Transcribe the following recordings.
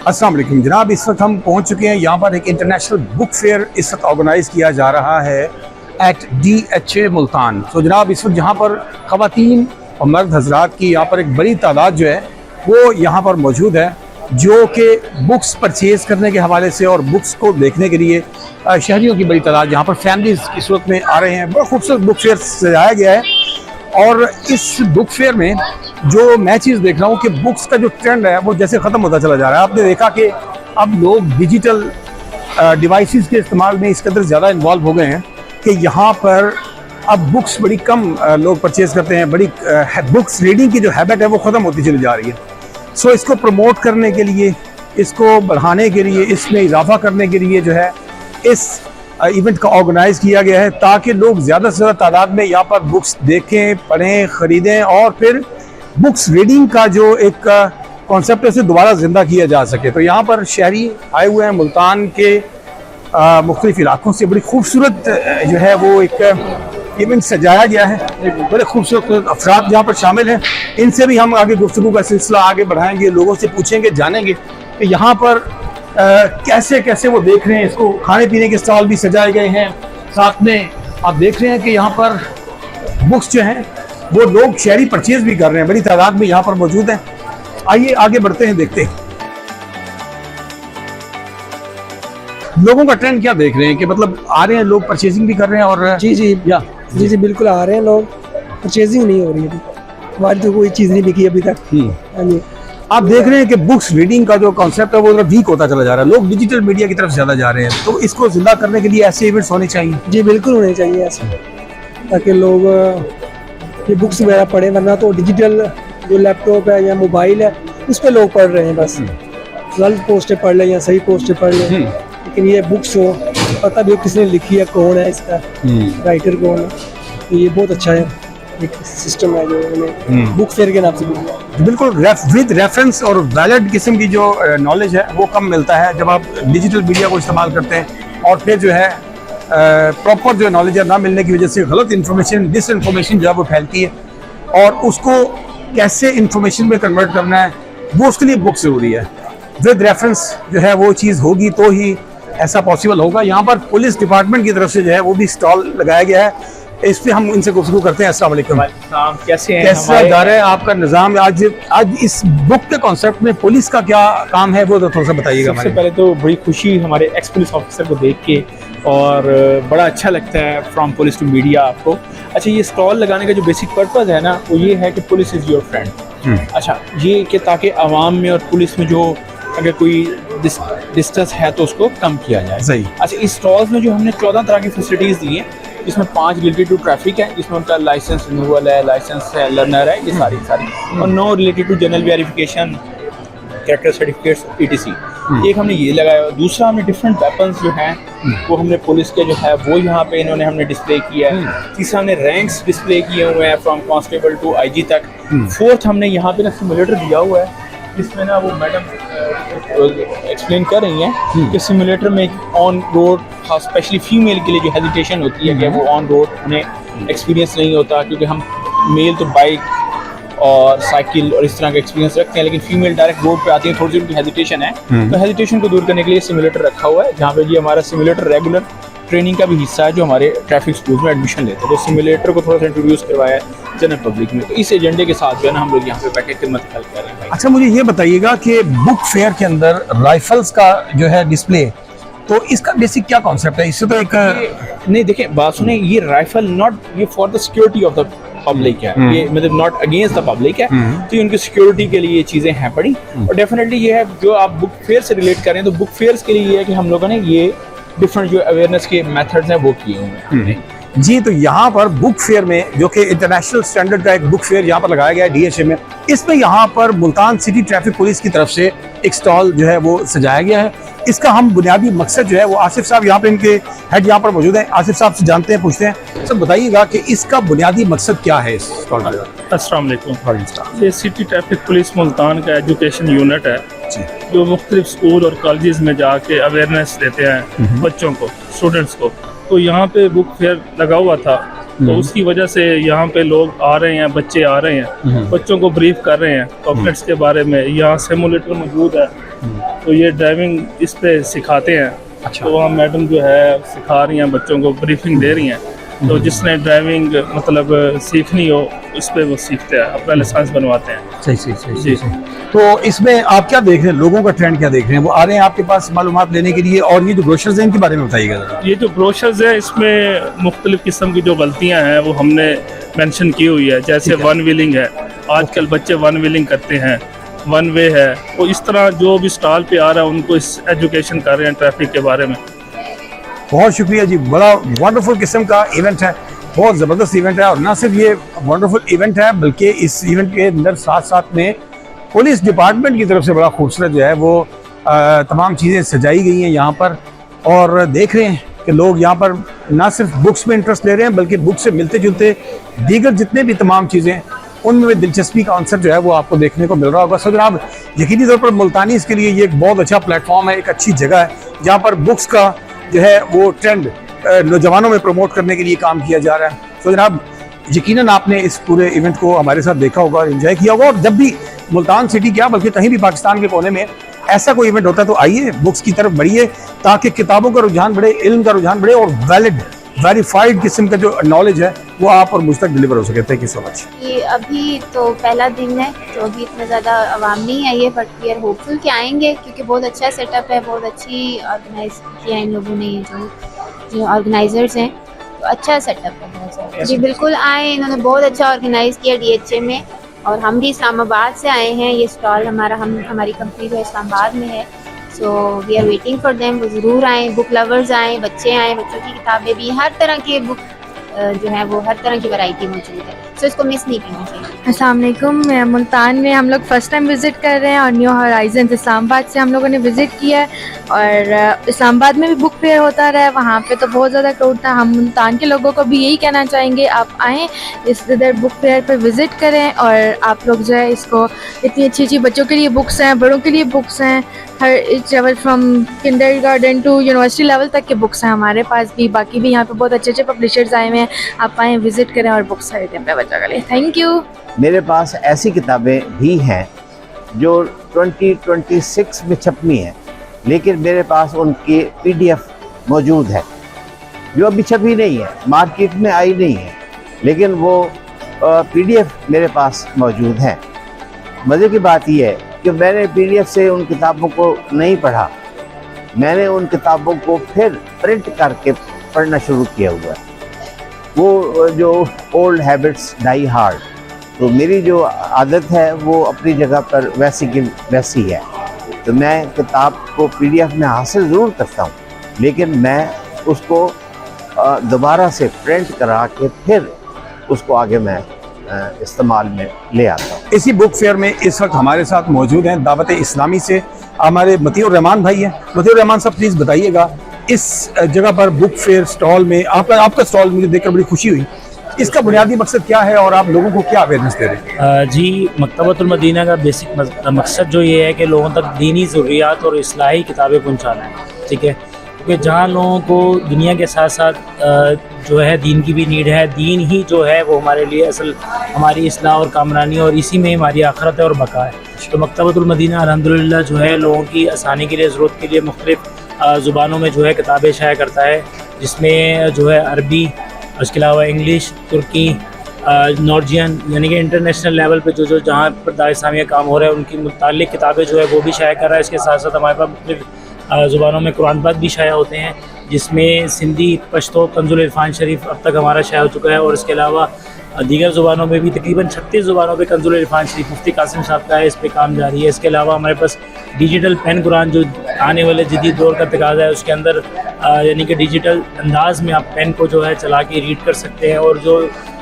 अस्सलाम वालेकुम जनाब, इस वक्त हम पहुंच चुके हैं यहाँ पर। एक इंटरनेशनल बुक फेयर इस वक्त ऑर्गेनाइज किया जा रहा है एट DHA मुल्तान। तो जनाब इस वक्त यहाँ पर ख़वातीन और मर्द हजरात की यहाँ पर एक बड़ी तादाद जो है वो यहाँ पर मौजूद है, जो कि बुक्स परचेज़ करने के हवाले से और बुक्स को देखने के लिए शहरियों की बड़ी तादाद यहाँ पर फैमिलीज़ इस वक्त में आ रहे हैं। बड़ा खूबसूरत बुक फेयर सजाया गया है और इस बुक फेयर में जो मैं चीज़ देख रहा हूँ कि बुक्स का जो ट्रेंड है वो जैसे ख़त्म होता चला जा रहा है। आपने देखा कि अब लोग डिजिटल डिवाइसेस के इस्तेमाल में इस कदर ज़्यादा इन्वॉल्व हो गए हैं कि यहाँ पर अब बुक्स बड़ी कम लोग परचेज़ करते हैं। बड़ी बुक्स रीडिंग की जो हैबिट है वो ख़त्म होती चली जा रही है। सो इसको प्रमोट करने के लिए, इसको बढ़ाने के लिए, इसमें इजाफा करने के लिए जो है इस इवेंट का ऑर्गेनाइज किया गया है ताकि लोग ज़्यादा से ज़्यादा तादाद में यहाँ पर बुक्स देखें, पढ़ें, ख़रीदें और फिर बुक्स रीडिंग का जो एक कॉन्सेप्ट है उसे दोबारा ज़िंदा किया जा सके। तो यहाँ पर शहरी आए हुए हैं मुल्तान के मुख्तलिफ इलाकों से। बड़ी खूबसूरत जो है वो एक इवेंट सजाया गया है। बड़े खूबसूरत अफराद यहाँ पर शामिल हैं। इनसे भी हम आगे गुफ्तगू का सिलसिला आगे बढ़ाएंगे, लोगों से पूछेंगे, जानेंगे कि यहाँ पर कैसे कैसे वो देख रहे हैं इसको। खाने पीने के स्टॉल भी सजाए गए हैं। साथ में आप देख रहे हैं कि यहाँ पर बुक्स जो हैं वो लोग शहरी परचेज भी कर रहे हैं, बड़ी तादाद में यहाँ पर मौजूद हैं। आइए आगे बढ़ते हैं, देखते हैं लोगों का ट्रेंड क्या देख रहे हैं कि मतलब आ रहे हैं लोग, परचेजिंग भी कर रहे हैं। और जी बिल्कुल आ रहे हैं लोग, परचेजिंग नहीं हो रही है। हमारी तो कोई चीज़ नहीं बिकी अभी तक। हाँ जी, आप देख रहे हैं कि बुक्स रीडिंग का जो कॉन्सेप्ट है वो वीक होता चला जा रहा है। लोग डिजिटल मीडिया की तरफ ज़्यादा जा रहे हैं, तो इसको जिंदा करने के लिए ऐसे इवेंट्स होने चाहिए। जी बिल्कुल होने चाहिए ऐसे, ताकि लोग ये बुक्स वगैरह पढ़ें। वरना तो डिजिटल जो लैपटॉप है या मोबाइल है उस पर लोग पढ़ रहे हैं, बस गलत पोस्टें पढ़ लें या सही पोस्टें पढ़ लें। लेकिन ये बुक्स हो, पता भी हो किसने लिखी है, कौन है इसका राइटर, कौन है। तो ये बहुत अच्छा है, एक सिस्टम है जो उन्होंने बुक फेयर के नाम से बनाया। बिल्कुल विद रेफरेंस और वैलिड किस्म की जो नॉलेज है वो कम मिलता है जब आप डिजिटल मीडिया को इस्तेमाल करते हैं। और फिर जो है प्रॉपर जो नॉलेज है ना मिलने की वजह से गलत इन्फॉर्मेशन, डिस इन्फॉर्मेशन जो है वो फैलती है। और उसको कैसे इन्फॉर्मेशन में कन्वर्ट करना है वो उसके लिए बुक ज़रूरी है। विद रेफरेंस जो है वो चीज़ होगी तो ही ऐसा पॉसिबल होगा। यहाँ पर पुलिस डिपार्टमेंट की तरफ से जो है वो भी स्टॉल लगाया गया है, इस पे हम इनसे गुफ्तगू करते हैं। अस्सलाम वालेकुम, कैसे हैं? कैसा जा रहा है आपका निज़ाम आज इस बुक के कॉन्सेप्ट में? पुलिस का क्या काम है वो तो थोड़ा सा बताइएगा। सबसे पहले तो बड़ी खुशी हमारे एक्स पुलिस ऑफिसर को देख के, और बड़ा अच्छा लगता है फ्रॉम पुलिस टू मीडिया आपको। अच्छा, ये स्टॉल लगाने का जो बेसिक पर्पस है ना वो ये है कि पुलिस इज़ योर फ्रेंड। अच्छा, ये कि ताकि आवाम में और पुलिस में जो अगर कोई डिस्टेंस है तो उसको कम किया जाए। सही। अच्छा, इस स्टॉल्स में जो हमने 14 तरह की फैसिलिटीज़ दी हैं, जिसमें 5 रिलेटेड टू ट्रैफिक है, जिसमें उनका लाइसेंस रिन्यूअल है, लाइसेंस है, लर्नर है, ये सारी और 9 related to general verification, character certificates ETC। एक हमने ये लगाया। दूसरा हमने डिफरेंट वेपन्स जो हैं वो हमने पुलिस के जो है वो यहाँ पे इन्होंने हमने डिस्प्ले किया है। तीसरा हमने रैंक्स डिस्प्ले किए हुए हैं फ्रॉम कांस्टेबल टू IG तक। फोर्थ हमने यहाँ पे ना सिमुलेटर दिया हुआ है, जिसमें ना वो मैडम एक्सप्लेन कर रही हैं कि सिमुलेटर में ऑन रोड, खास स्पेशली फीमेल के लिए जो हेजिटेशन होती है कि वो ऑन रोड उन्हें एक्सपीरियंस नहीं होता, क्योंकि हम मेल तो बाइक और साइकिल और इस तरह का एक्सपीरियंस रखते हैं, लेकिन फीमेल डायरेक्ट रोड पे आती है, थोड़ी सी उनकी हेजिटेशन है। तो हेजिटेशन को दूर करने के लिए सिमुलेटर रखा हुआ है, जहाँ पे ये हमारा सिमुलेटर रेगुलर ट्रेनिंग का भी हिस्सा है जो हमारे ट्रैफिक स्कूल में एडमिशन लेते हैं। तो सिमुलेटर को थोड़ा सा इंट्रोड्यूस करवाया है जनरल पब्लिक में। तो इस एजेंडे के साथ जो है ना हम लोग यहाँ पे बैठे खिदमत कर रहे हैं। अच्छा, मुझे ये बताइएगा कि बुक फेयर के अंदर राइफल्स का जो है डिस्प्ले, तो इसका बेसिक क्या कॉन्सेप्ट है? इससे तो एक नहीं, देखें बात सुने, ये राइफल नॉट ये for the security of the public है, ये मतलब नॉट अगेंस्ट द पब्लिक है। तो ये उनकी सिक्योरिटी के लिए ये चीज़ें हैं पड़ी। और डेफिनेटली ये है जो आप बुक फेयर से रिलेट करें तो बुक फेयर्स के लिए ये है कि हम लोगों ने ये डिफरेंट जो अवेयरनेस के मेथड्स हैं वो किए हुए हैं। जी, तो यहाँ पर बुक फेयर में जो कि इंटरनेशनल स्टैंडर्ड का एक बुक फेयर यहाँ पर लगाया गया है DHA में, इसमें यहाँ पर मुल्तान सिटी ट्रैफिक पुलिस की तरफ से एक स्टॉल जो है वो सजाया गया है। इसका हम बुनियादी मकसद जो है वो आसिफ साहब यहाँ पे, इनके हेड यहाँ पर मौजूद हैं, आसिफ साहब से जानते हैं, पूछते हैं। सब बताइएगा कि इसका बुनियादी मकसद क्या है इस स्टॉल का? अस्सलाम वालेकुम। ये सिटी ट्रैफिक पुलिस मुल्तान का एजुकेशन यूनिट है जो मुख्तलिफ स्कूल और कॉलेजेस में जाके अवेयरनेस देते हैं बच्चों को, स्टूडेंट्स को। तो यहाँ पे बुक फेयर लगा हुआ था तो उसकी वजह से यहाँ पे लोग आ रहे हैं, बच्चे आ रहे हैं, बच्चों को ब्रीफ कर रहे हैं कॉकनेट्स के बारे में। यहाँ सिमुलेटर मौजूद है, तो ये ड्राइविंग इस पे सिखाते हैं। अच्छा। तो वहाँ मैडम जो है सिखा रही हैं, बच्चों को ब्रीफिंग दे रही हैं। तो जिसने ड्राइविंग मतलब सीखनी हो उस पर वो सीखते हैं, अपना लाइसेंस बनवाते हैं। सही सही सही जी। सही। तो इसमें आप क्या देख रहे हैं, लोगों का ट्रेंड क्या देख रहे हैं? वो आ रहे हैं आपके पास मालूमात लेने के लिए, और ये जो ब्रोशर्स हैं इनके बारे में बताइएगा जरा। ये जो ब्रोशर्स है इसमें मुख्तलिफ किस्म की जो गलतियाँ हैं वो हमने मेंशन की हुई है। जैसे वन व्हीलिंग है, आजकल बच्चे वन व्हीलिंग करते हैं, वन वे है। तो इस तरह जो भी स्टॉल पे आ रहा है उनको इस एजुकेशन कर रहे हैं ट्रैफिक के बारे में। बहुत शुक्रिया जी, बड़ा वंडरफुल किस्म का इवेंट है, बहुत ज़बरदस्त इवेंट है। और ना सिर्फ ये वंडरफुल इवेंट है बल्कि इस इवेंट के अंदर साथ साथ में पुलिस डिपार्टमेंट की तरफ से बड़ा खूबसूरत जो है वो तमाम चीज़ें सजाई गई हैं यहाँ पर। और देख रहे हैं कि लोग यहाँ पर ना सिर्फ बुक्स में इंटरेस्ट ले रहे हैं बल्कि बुक से मिलते जुलते दीगर जितने भी तमाम चीज़ें उनमें दिलचस्पी का आंसर जो है वो आपको देखने को मिल रहा होगा। सो जनाब, यकीनी तौर पर मुल्तानी इसके लिए ये एक बहुत अच्छा प्लेटफॉर्म है, एक अच्छी जगह है जहाँ पर बुक्स का जो है वो ट्रेंड नौजवानों में प्रमोट करने के लिए काम किया जा रहा है। तो जनाब, यकीनन आपने इस पूरे इवेंट को हमारे साथ देखा होगा और एंजॉय किया होगा। और जब भी मुल्तान सिटी क्या बल्कि कहीं भी पाकिस्तान के कोने में ऐसा कोई इवेंट होता है तो आइए बुक्स की तरफ बढ़िए, ताकि किताबों का रुझान बढ़े, इल्म का रुझान बढ़े और वैलिड वेरीफाइड किस्म का जो नॉलेज है वो आप और मुझ तक डिलीवर हो सके। Thank you so much. ये अभी तो पहला दिन है तो अभी इतना ज़्यादा आवाम नहीं आई है, बट वी आर होपफुल कि आएंगे क्योंकि बहुत अच्छा सेटअप है, बहुत अच्छी ऑर्गेनाइज किया है इन लोगों ने, जो ऑर्गेनाइजर्स हैं, तो अच्छा सेटअप है बहुत ज़्यादा। जी बिल्कुल आए, इन्होंने बहुत अच्छा ऑर्गेनाइज़ किया DHA में। और हम भी इस्लामाबाद से आए हैं, ये स्टॉल हमारी कंपनी जो इस्लामाबाद में है। So we are waiting for them, वो ज़रूर आएँ, बुक लवर्स आएँ, बच्चे आएँ, बच्चों की किताबें भी, हर तरह के बुक जो है वो हर तरह की वैरायटी मौजूद है, सो इसको मिस नहीं करना चाहिए। अस्सलाम वालेकुम। मुल्तान में हम लोग फ़र्स्ट टाइम विज़िट कर रहे हैं और न्यू हॉराइज़न्स इस्लामाबाद से हम लोगों ने विज़िट किया है। और इस्लामाबाद में भी बुक फेयर होता रहा है, वहाँ पे तो बहुत ज़्यादा क्राउड था। हम मुल्तान के लोगों को भी यही कहना चाहेंगे, आप आएँ इधर बुक फेयर पर विज़िट करें। और आप लोग जो है इसको, इतनी अच्छी अच्छी बच्चों के लिए बुक्स हैं, बड़ों के लिए बुक्स हैं, हर each level from kindergarten to university level तक के बुक्स हैं हमारे पास भी। बाकी भी यहाँ पे बहुत अच्छे अच्छे पब्लिशर्स आए हुए हैं, आप आएँ विज़िट करें और बुक्स खरीदें अपने बच्चों के लिए। Thank you. मेरे पास ऐसी किताबें भी हैं जो 2026 में छपनी है, लेकिन मेरे पास उनकी PDF मौजूद है जो अभी छपी नहीं है, मार्केट में आई नहीं है, लेकिन वो PDF मेरे पास मौजूद है। मज़े की बात यह है कि मैंने PDF से उन किताबों को नहीं पढ़ा, मैंने उन किताबों को फिर प्रिंट करके पढ़ना शुरू किया हुआ है। वो जो ओल्ड हैबिट्स डाई हार्ड, तो मेरी जो आदत है वो अपनी जगह पर वैसी की वैसी है। तो मैं किताब को PDF में हासिल ज़रूर करता हूँ, लेकिन मैं उसको दोबारा से प्रिंट करा के फिर उसको आगे मैं इस्तेमाल में ले आता हूँ। इसी बुक फेयर में इस वक्त हमारे साथ मौजूद हैं दावत इस्लामी से हमारे मतीउर रहमान भाई हैं। मतीउर रहमान साहब, प्लीज़ बताइएगा, इस जगह पर बुक फेयर स्टॉल में आपका स्टॉल मुझे देखकर बड़ी खुशी हुई, इसका बुनियादी मकसद क्या है और आप लोगों को क्या अवेयरनेस दे रहे हैं? जी, मकतबतुल मदीना का बेसिक मकसद जो ये है कि लोगों तक दीनी ज़रूरियात और इस्लाही किताबें पहुँचाना है, ठीक है। क्योंकि जहाँ लोगों को दुनिया के साथ साथ जो है दीन की भी नीड है, दीन ही जो है वो हमारे लिए असल हमारी इस्लाह और कामरानी, और इसी में हमारी आखरत है और बका है। तो मकतबतुल मदीना अल्हम्दुलिल्लाह जो है लोगों की आसानी के लिए, ज़रूरत के लिए मुख्तलिफ़ ज़ुबानों में जो है किताबें शाया करता है, जिसमें जो है अरबी, उसके अलावा इंग्लिश, तुर्की, नॉर्जियन, यानी कि इंटरनेशनल लेवल पे जो जहाँ पर दारुल इस्लामिया काम हो रहा है उनकी मुताल्लिक़ किताबें जो है वो भी शाया कर रहा है। इसके साथ साथ हमारे पास मुख्तलिफ़ ज़ुबानों में कुरान पाक भी शाया होते हैं, जिसमें सिंधी, पश्तो, कंजुल इरफान शरीफ अब तक हमारा शाया हो चुका है। और इसके अलावा दीगर ज़ुबानों में भी तकरीबन 36 ज़ुबानों पे कंजुल इरफान शरीफ मुफ्ती कासिम साहब का है, इस पे काम जारी है। इसके अलावा हमारे पास डिजिटल पेन कुरान जो आने वाले जदीद दौर का तकाज़ा है, उसके अंदर यानी कि डिजिटल अंदाज में आप पेन को जो है चला के रीड कर सकते हैं, और जो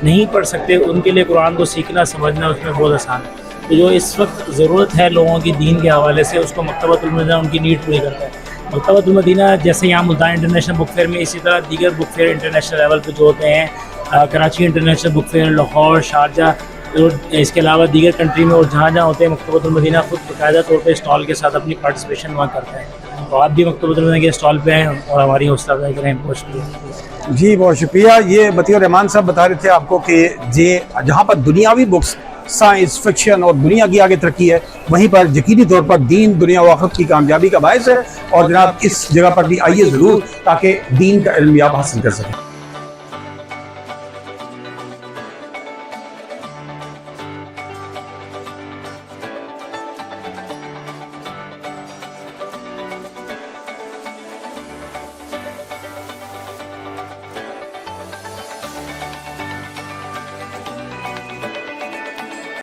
नहीं पढ़ सकते उनके लिए कुरान को सीखना समझना उसमें बहुत आसान है। तो जो इस वक्त ज़रूरत है लोगों की दीन के हवाले से, उसको मकतबतुल मदीना उनकी नीड पूरी करता है। मकतबतुल मदीना जैसे यहाँ मुल्तान इंटरनेशनल बुक फेयर में, इसी तरह दीगर बुक फेयर इंटरनेशनल लेवल पे जो होते हैं, Karachi international book fair, Lahore, Sharjah, और इसके अलावा दीगर कंट्री में और जहाँ जहाँ होते हैं, मकतबतुल मदीना खुद बाकायदा तौर पर स्टॉल के साथ अपनी पार्टिसिपेशन वहाँ करता है। तो आप भी मकतबतुल मदीना के स्टॉल पे हैं और हमारी हौसला अफजाई करें। बहुत शुक्रिया। जी बहुत शुक्रिया। ये मतीउर रहमान साहब बता रहे थे आपको कि ये जहाँ पर दुनियावी बुक्स, साइंस फिक्शन और दुनिया की आगे तरक्की है, वहीं पर यकीनी तौर पर दीन दुनिया व आखिरत की कामयाबी का बायस है। और जनाब इस जगह पर भी आइए ज़रूर, ताकि दीन का इल्म आप हासिल कर सकें।